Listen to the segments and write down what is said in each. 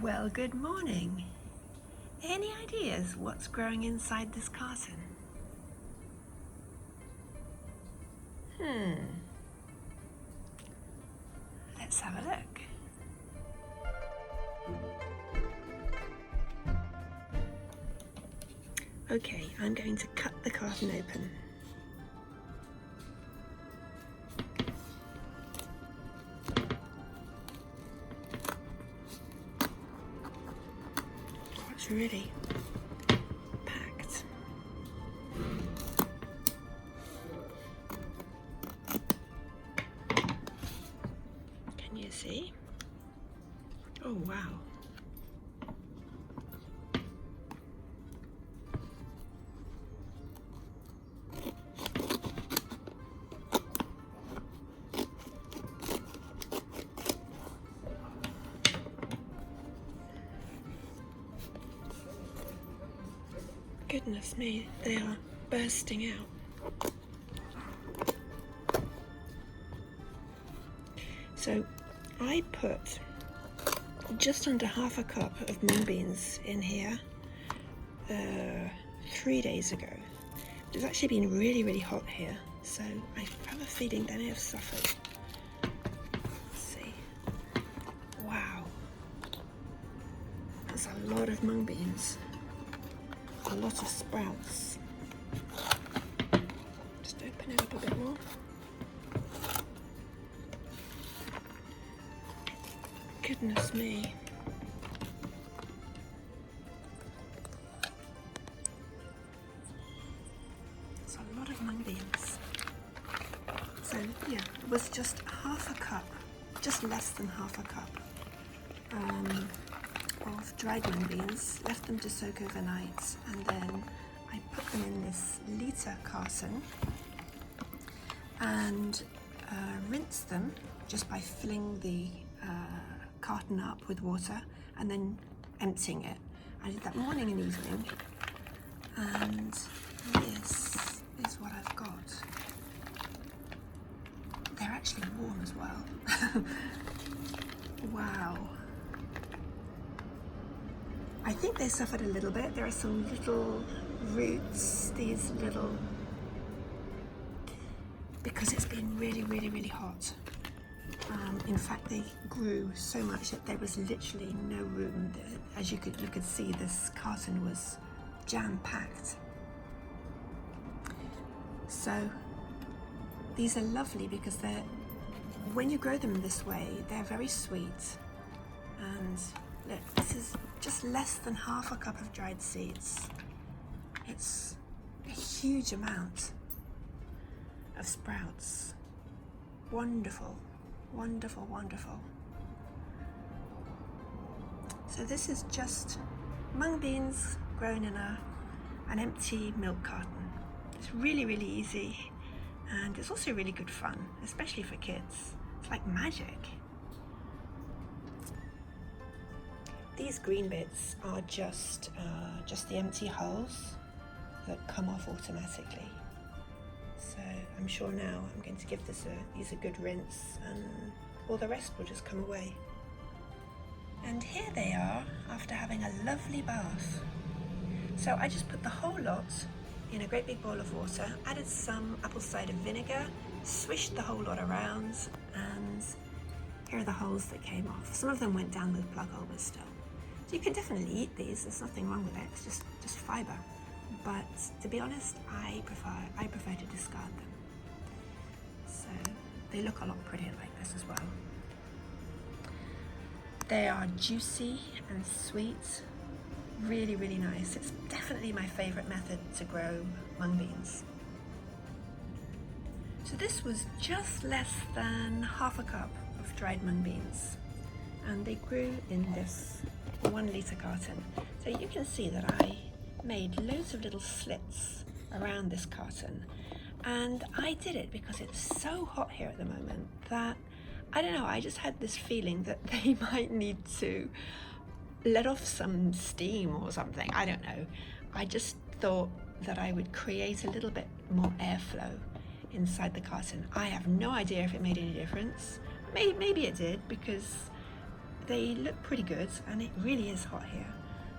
Well, good morning. Any ideas what's growing inside this carton? Let's have a look. Okay, I'm going to cut the carton open. It's really packed. Can you see? Oh, wow. Goodness me, they are bursting out. So I put just under half a cup of mung beans in here 3 days ago. It's actually been really hot here, so I have a feeling they may have suffered. Let's see. Wow, that's a lot of mung beans. A lot of sprouts. Just open it up a bit more. Goodness me. It's a lot of mung beans. So yeah, it was just half a cup, just less than half a cup of dried mung beans, left them to soak overnight, and then I put them in this litre carton and rinsed them just by filling the carton up with water and then emptying it. I did that morning and evening, and this is what I've got. They're actually warm as well. Wow. I think they suffered a little bit. There are some little roots, these little, because it's been really hot. In fact, they grew so much that there was literally no room. As you could see, this carton was jam-packed. So these are lovely because when you grow them this way, they're very sweet. And look, this is just less than half a cup of dried seeds. It's a huge amount of sprouts. Wonderful. Wonderful. So this is just mung beans grown in an empty milk carton. It's really easy, and it's also really good fun, especially for kids. It's like magic. These green bits are just the empty hulls that come off automatically. So I'm sure now I'm going to give these a good rinse, and all the rest will just come away. And here they are after having a lovely bath. So I just put the whole lot in a great big bowl of water, added some apple cider vinegar, swished the whole lot around, and here are the holes that came off. Some of them went down the plug hole, but still. So you can definitely eat these, there's nothing wrong with it, it's just fibre. But to be honest, I prefer to discard them. So they look a lot prettier like this as well. They are juicy and sweet, really nice. It's definitely my favourite method to grow mung beans. So this was just less than half a cup of dried mung beans, and they grew in this 1 litre carton. So you can see that I made loads of little slits around this carton, and I did it because it's so hot here at the moment that, I don't know, I just had this feeling that they might need to let off some steam or something. I don't know. I just thought that I would create a little bit more airflow inside the carton. I have no idea if it made any difference. Maybe it did, because they look pretty good, and it really is hot here.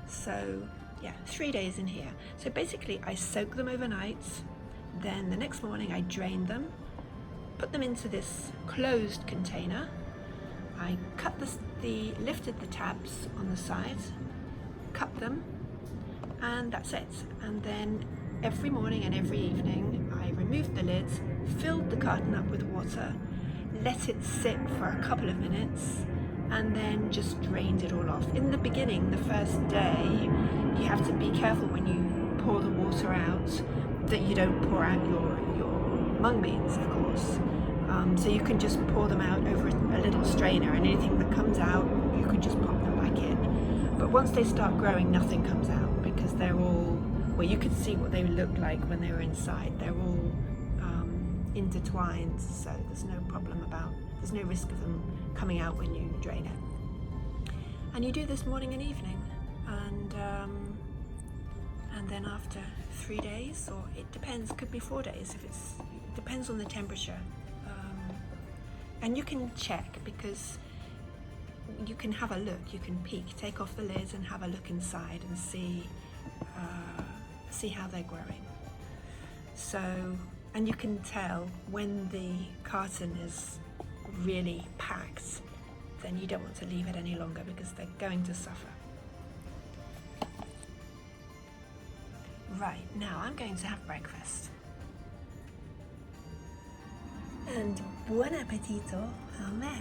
So yeah, 3 days in here. So basically I soak them overnight, then the next morning I drain them, put them into this closed container. I cut lifted the tabs on the sides, cut them, and that's it. And then every morning and every evening I removed the lids, filled the carton up with water, let it sit for a couple of minutes, and then just drained it all off. In the beginning, the first day, you have to be careful when you pour the water out that you don't pour out your mung beans, of course. So you can just pour them out over a little strainer, and anything that comes out, you can just pop them back in. But once they start growing, nothing comes out, because they're all, well, you could see what they looked like when they were inside. They're all intertwined, so there's no problem there's no risk of them coming out when you drain it. And you do this morning and evening, and then after 3 days, or it depends, could be 4 days, it depends on the temperature. And you can check, because you can have a look, you can peek, take off the lids and have a look inside and see how they're growing. So, and you can tell when the carton is really packed, then you don't want to leave it any longer, because they're going to suffer. Right, now I'm going to have breakfast. And buon appetito a me!